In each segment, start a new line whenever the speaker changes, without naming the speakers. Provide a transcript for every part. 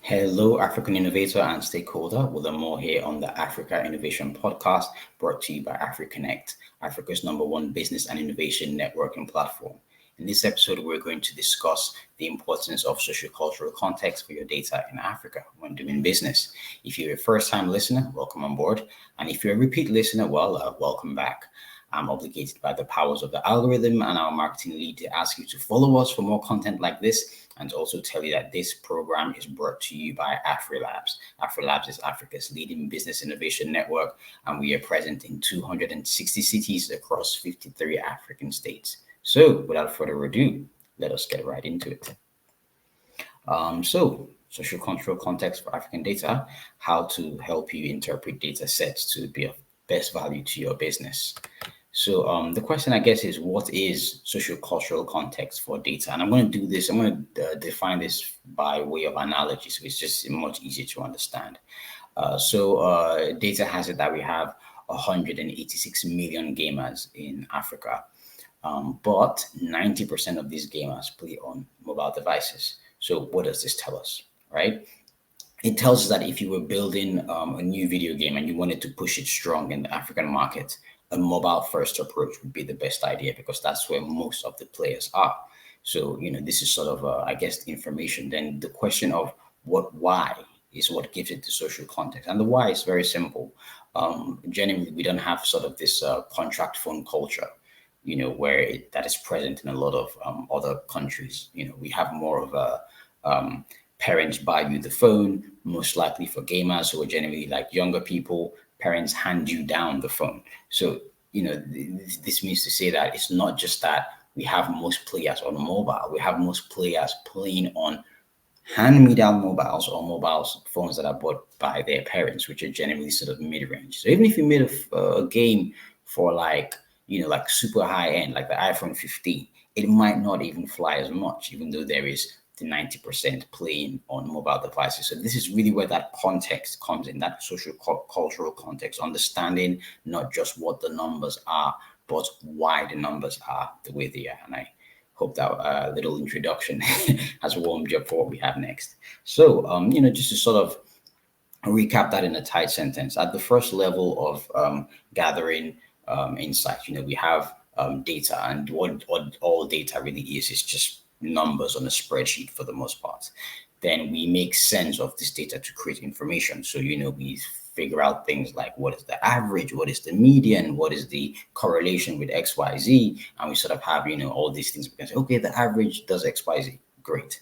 Hello, African Innovator and stakeholder. We'll learn more here on the Africa Innovation Podcast, brought to you by AfriConnect, Africa's #1 business and innovation networking platform. In this episode, we're going to discuss the importance of socio-cultural context for your data in Africa when doing business. If you're a first-time listener, welcome on board. And if you're a repeat listener, welcome back. I'm obligated by the powers of the algorithm and our marketing lead to ask you to follow us for more content like this, and also tell you that this program is brought to you by AfriLabs. AfriLabs is Africa's leading business innovation network, and we are present in 260 cities across 53 African states. So without further ado, let us get right into it. Social control context for African data, how to help you interpret data sets to be of best value to your business. So the question, I guess, is what is socio-cultural context for data? And I'm going to do this. I'm going to define this by way of analogy, so it's just much easier to understand. Data has it that we have 186 million gamers in Africa, but 90% of these gamers play on mobile devices. So what does this tell us, right? It tells us that if you were building a new video game and you wanted to push it strong in the African market, a mobile first approach would be the best idea because that's where most of the players are. So, this is sort of, I guess, the information. Then the question of why is what gives it the social context. And the why is very simple. Generally, we don't have sort of this contract phone culture, where that is present in a lot of other countries. We have more of a parents buy you the phone, most likely for gamers who are generally like younger people. Parents hand you down the phone. So, this means to say that it's not just that we have most players on mobile, we have most players playing on hand-me-down mobiles or mobile phones that are bought by their parents, which are generally sort of mid-range. So even if you made a game for like super high-end, like the iPhone 15, it might not even fly as much, even though there is the 90% playing on mobile devices. So this is really where that context comes in, that social cultural context, understanding not just what the numbers are, but why the numbers are the way they are. And I hope that little introduction has warmed you up for what we have next. So, just to sort of recap that in a tight sentence, at the first level of gathering insights, we have data, and what all data really is just numbers on a spreadsheet for the most part. Then we make sense of this data to create information. So, we figure out things like what is the average, what is the median, what is the correlation with XYZ. And we sort of have, all these things. We can say, okay, the average does XYZ. Great.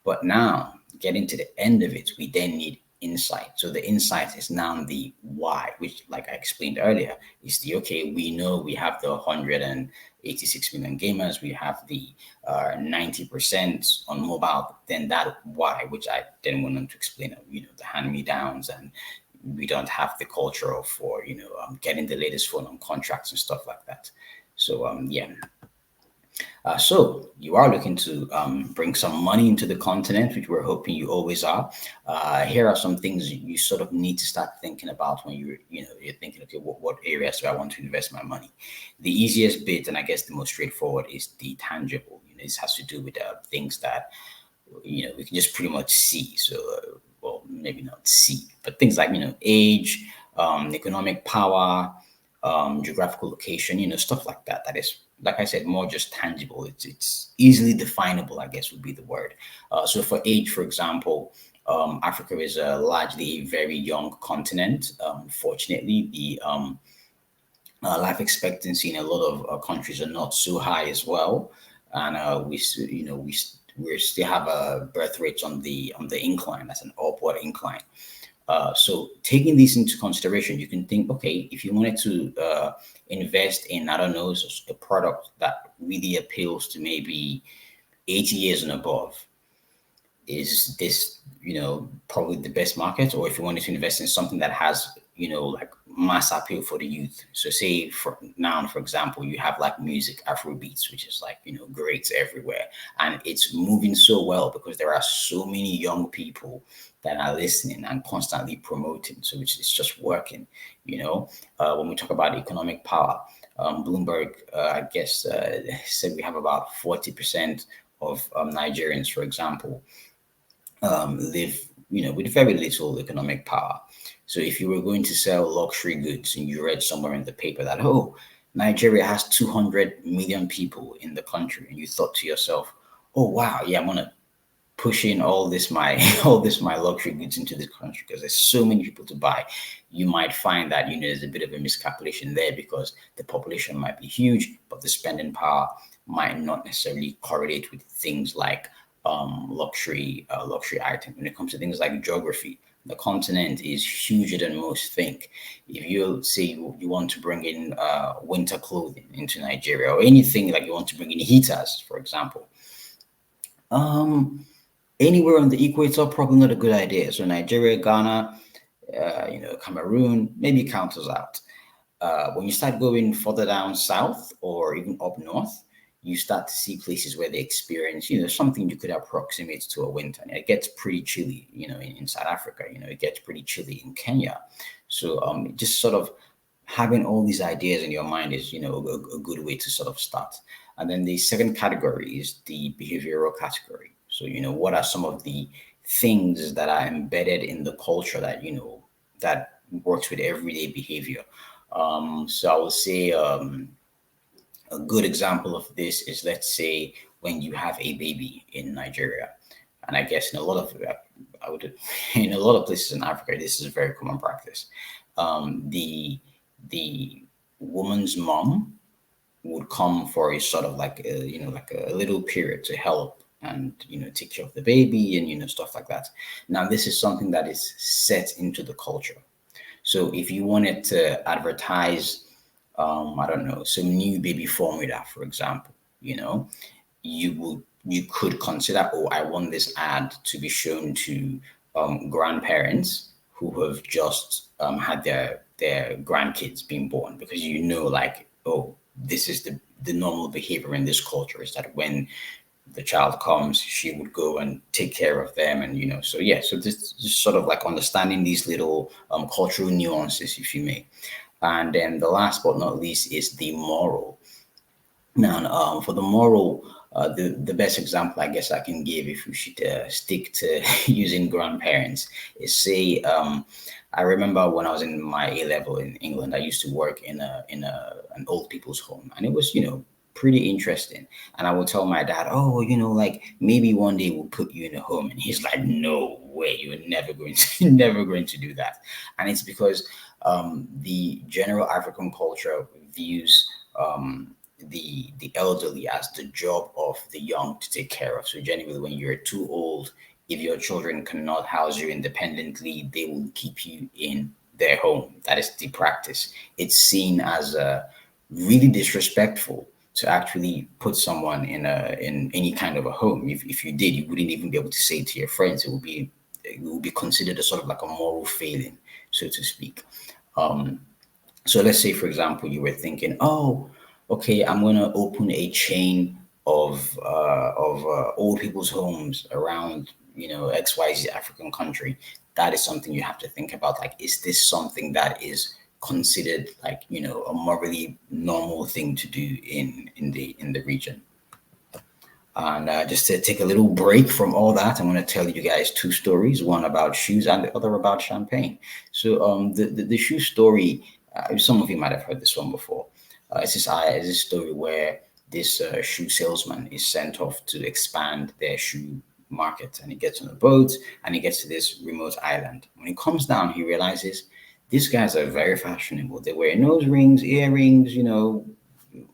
But now getting to the end of it, we then need insight. So the insight is now the why, which, like I explained earlier, is we know we have the 186 million gamers, we have the 90% on mobile, then that why, which I then went on to explain, the hand-me-downs, and we don't have the culture for getting the latest phone on contracts and stuff like that. So so you are looking to bring some money into the continent, which we're hoping you always are. Here are some things you sort of need to start thinking about when you're thinking, okay, what areas do I want to invest my money? The easiest bit, and I guess the most straightforward, is the tangible. This has to do with things that we can just pretty much see. So, well, maybe not see, but things like age, economic power, geographical location, stuff like that. That is, like I said, more just tangible. It's easily definable, I guess would be the word. So for age, for example, Africa is largely a very young continent. Fortunately, the life expectancy in a lot of countries are not so high as well, and we still have a birth rates on the incline. That's an upward incline. So taking this into consideration, you can think, okay, if you wanted to invest in, I don't know, a product that really appeals to maybe 80 years and above, is this, probably the best market? Or if you wanted to invest in something that has, like mass appeal for the youth. So say for example, you have like music, Afrobeats, which is like, great everywhere. And it's moving so well because there are so many young people that are listening and constantly promoting. So it's just working, when we talk about economic power, Bloomberg, I guess, said we have about 40% of Nigerians, for example, live with very little economic power. So if you were going to sell luxury goods and you read somewhere in the paper that, oh, Nigeria has 200 million people in the country, and you thought to yourself, oh wow, yeah, I'm gonna push in all this my all this my luxury goods into this country because there's so many people to buy. You might find that there's a bit of a miscalculation there because the population might be huge, but the spending power might not necessarily correlate with things like luxury items. When it comes to things like geography, the continent is huger than most think. If you say you want to bring in winter clothing into Nigeria, or anything like you want to bring in heaters, for example, um, anywhere on the equator, probably not a good idea. So Nigeria, Ghana, Cameroon, maybe count us out. When you start going further down south or even up north, you start to see places where they experience, something you could approximate to a winter. And it gets pretty chilly, in South Africa, it gets pretty chilly in Kenya. So just sort of having all these ideas in your mind is, a good way to sort of start. And then the second category is the behavioral category. So, what are some of the things that are embedded in the culture that, that works with everyday behavior? So I would say a good example of this is, let's say, when you have a baby in Nigeria, and I guess in a lot of I would in a lot of places in Africa, this is a very common practice. The woman's mom would come for a sort of like a little period to help and take care of the baby and stuff like that. Now this is something that is set into the culture. So if you wanted to advertise, I don't know, some new baby formula, for example, you could consider, oh, I want this ad to be shown to grandparents who have just had their grandkids being born, because like, oh, this is the normal behavior in this culture is that when the child comes, she would go and take care of them, and so yeah, so this just sort of like understanding these little cultural nuances, if you may. And then the last but not least is the moral. Now, for the moral, the best example I guess I can give, if we should stick to using grandparents, is say, I remember when I was in my A level in England, I used to work in an old people's home, and it was pretty interesting. And I would tell my dad, oh, like maybe one day we'll put you in a home, and he's like, no way, you're never going to never going to do that. And it's because the general African culture views the elderly as the job of the young to take care of. So generally, when you're too old, if your children cannot house you independently, they will keep you in their home. That is the practice. It's seen as really disrespectful to actually put someone in any kind of a home. If you did, you wouldn't even be able to say it to your friends. It would be considered a sort of like a moral failing, so to speak. So let's say, for example, you were thinking, oh, okay, I'm going to open a chain of old people's homes around, XYZ African country. That is something you have to think about. Like, is this something that is considered like, a morally normal thing to do in the region? And just to take a little break from all that, I'm going to tell you guys two stories, one about shoes and the other about champagne. So the shoe story, some of you might have heard this one before. It's this story where this shoe salesman is sent off to expand their shoe market, and he gets on a boat and he gets to this remote island. When he comes down, he realizes these guys are very fashionable. They wear nose rings, earrings,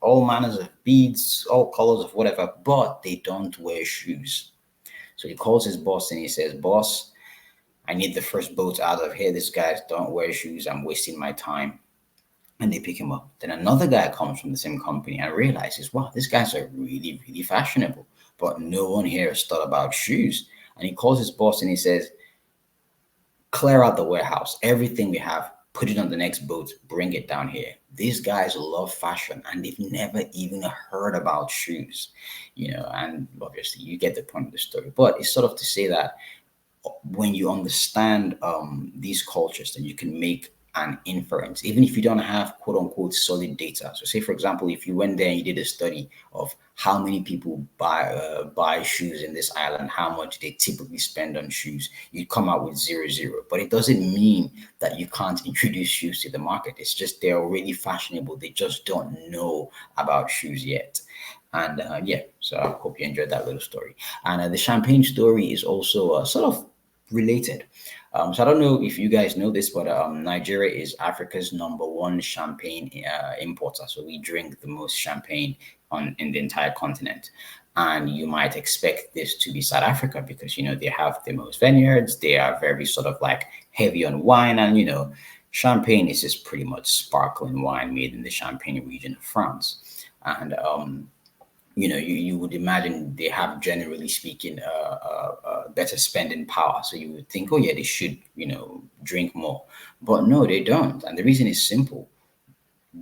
all manners of beads, all colors of whatever, but they don't wear shoes. So he calls his boss and he says, boss, I need the first boat out of here. These guys don't wear shoes. I'm wasting my time. And they pick him up. Then another guy comes from the same company and realizes, wow, these guys are really, really fashionable, but no one here has thought about shoes. And he calls his boss and he says, clear out the warehouse, everything we have, put it on the next boat, bring it down here. These guys love fashion and they've never even heard about shoes, and obviously you get the point of the story. But it's sort of to say that when you understand these cultures, then you can make an inference, even if you don't have quote unquote solid data. So, say for example, if you went there and you did a study of how many people buy shoes in this island, how much they typically spend on shoes, you'd come out with 0, 0. But it doesn't mean that you can't introduce shoes to the market. It's just they're already fashionable. They just don't know about shoes yet. And yeah, so I hope you enjoyed that little story. And the champagne story is also sort of related. So I don't know if you guys know this, but Nigeria is Africa's #1 champagne importer. So we drink the most champagne in the entire continent. And you might expect this to be South Africa because, they have the most vineyards. They are very sort of like heavy on wine. And, champagne is just pretty much sparkling wine made in the Champagne region of France. And you would imagine they have, generally speaking, better spending power. So you would think, oh yeah, they should, drink more. But no, they don't. And the reason is simple.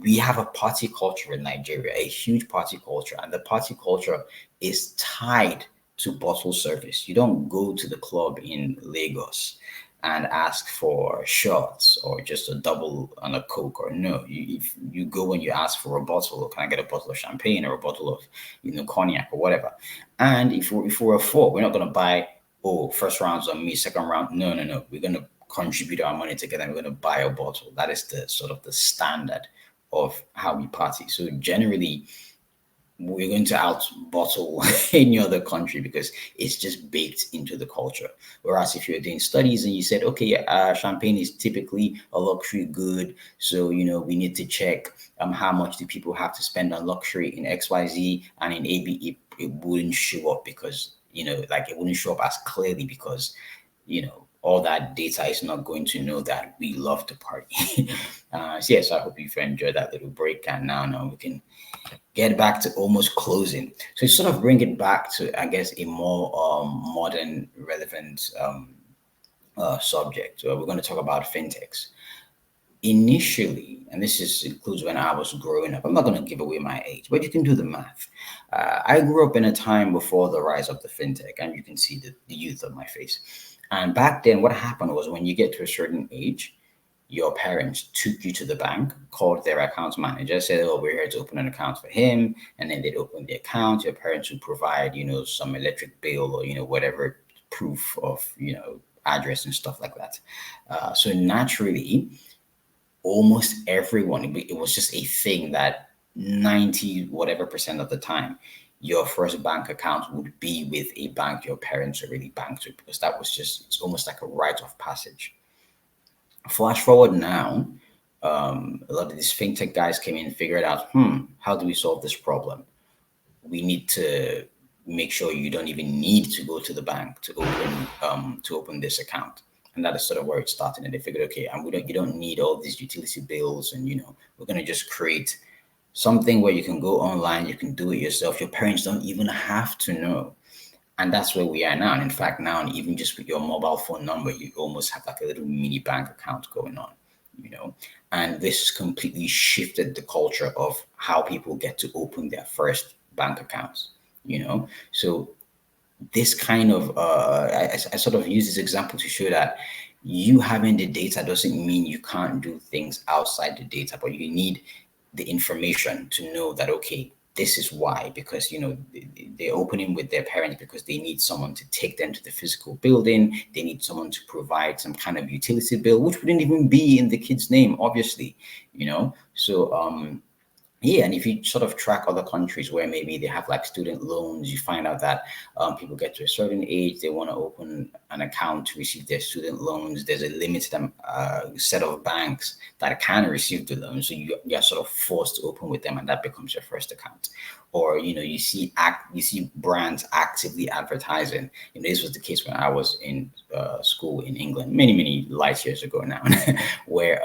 We have a party culture in Nigeria, a huge party culture, and the party culture is tied to bottle service. You don't go to the club in Lagos and ask for shots or just a double on a Coke, or no. If you go and you ask for a bottle, can I get a bottle of champagne or a bottle of cognac or whatever? And if we're a four, we're not gonna buy, oh, first round's on me, second round. No, no, no. We're gonna contribute our money together and we're gonna buy a bottle. That is the sort of the standard of how we party. So generally, we're going to out bottle any other country because it's just baked into the culture. Whereas if you're doing studies and you said, okay, champagne is typically a luxury good, so we need to check how much do people have to spend on luxury in XYZ, and in AB it wouldn't show up because it wouldn't show up as clearly because all that data is not going to know that we love to party. So yes, I hope you've enjoyed that little break, and now we can get back to almost closing. So sort of bring it back to, I guess, a more modern, relevant subject. We're going to talk about fintechs. Initially, and includes when I was growing up, I'm not going to give away my age, but you can do the math. I grew up in a time before the rise of the fintech, and you can see the youth on my face. And back then, what happened was when you get to a certain age, your parents took you to the bank, called their account manager, said, oh, we're here to open an account for him. And then they'd open the account. Your parents would provide, some electric bill or, whatever proof of, address and stuff like that. So naturally, almost everyone, it was just a thing that 90 whatever percent of the time, your first bank account would be with a bank your parents already banked with, because that was it's almost like a rite of passage. Flash forward now, a lot of these fintech guys came in and figured out, how do we solve this problem? We need to make sure you don't even need to go to the bank to open this account. And that is sort of where it started. And they figured, okay, and you don't need all these utility bills, and we're gonna just create something where you can go online, you can do it yourself. Your parents don't even have to know. And that's where we are now. And in fact, now, even just with your mobile phone number, you almost have like a little mini bank account going on, And this completely shifted the culture of how people get to open their first bank accounts, So this kind of, I sort of use this example to show that you having the data doesn't mean you can't do things outside the data, but you need the information to know that, okay, this is why, because they're opening with their parents because they need someone to take them to the physical building. They need someone to provide some kind of utility bill, which wouldn't even be in the kid's name, obviously. So yeah, and if you sort of track other countries where maybe they have like student loans, you find out that people get to a certain age, they want to open an account to receive their student loans. There's a limited set of banks that can receive the loan, so you're sort of forced to open with them, and that becomes your first account. Or you see brands actively advertising. This was the case when I was in school in England many light years ago now, where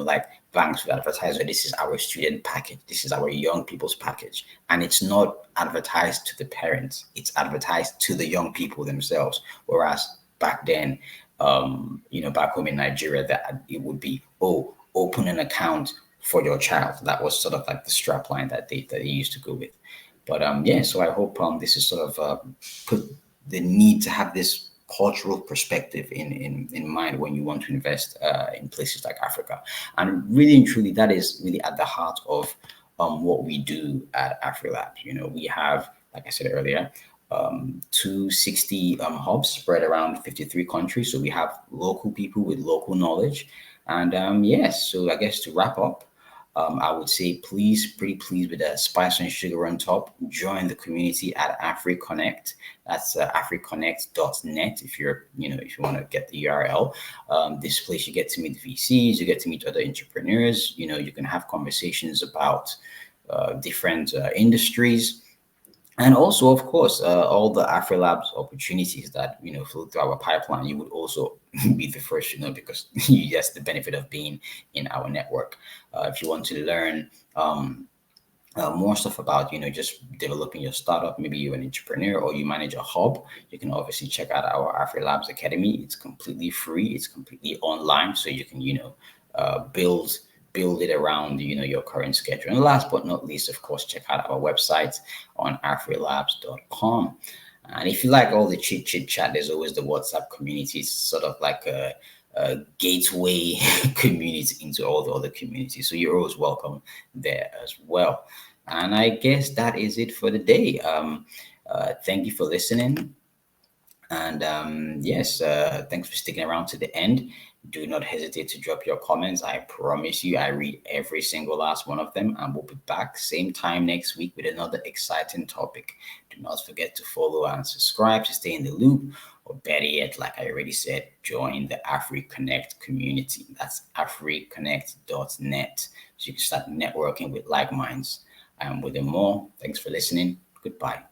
like banks would advertise, this is our student package, this is our young people's package. And it's not advertised to the parents, it's advertised to the young people themselves. Whereas back then, back home in Nigeria, that it would be, oh, open an account for your child. That was sort of like the strap line that they used to go with. But yeah, so I hope this is sort of put the need to have this cultural perspective in mind when you want to invest in places like Africa. And really and truly, that is really at the heart of what we do at AfriLabs. We have, like I said earlier, 260 hubs spread around 53 countries. So we have local people with local knowledge. And yes, so I guess to wrap up, I would say pretty pleased with the spice and sugar on top. Join the community at AfriConnect. That's africonnect.net if you want to get the URL. This place you get to meet VCs, you get to meet other entrepreneurs. You can have conversations about different industries. And also, of course, all the AfriLabs opportunities that flow through our pipeline, you would also be the first to know, because that's the benefit of being in our network. If you want to learn more stuff about just developing your startup, maybe you're an entrepreneur or you manage a hub, you can obviously check out our AfriLabs Academy. It's completely free. It's completely online, so you can build it around your current schedule. And last but not least, of course, check out our website on afrilabs.com. And if you like all the chit chat, there's always the WhatsApp community. It's sort of like a gateway community into all the other communities. So you're always welcome there as well. And I guess that is it for the day. Thank you for listening. And yes, thanks for sticking around to the end. Do not hesitate to drop your comments. I promise you, I read every single last one of them. And we'll be back same time next week with another exciting topic. Do not forget to follow and subscribe to stay in the loop. Or better yet, like I already said, join the AfriConnect community. That's africonnect.net. So you can start networking with like minds. And with them more, thanks for listening. Goodbye.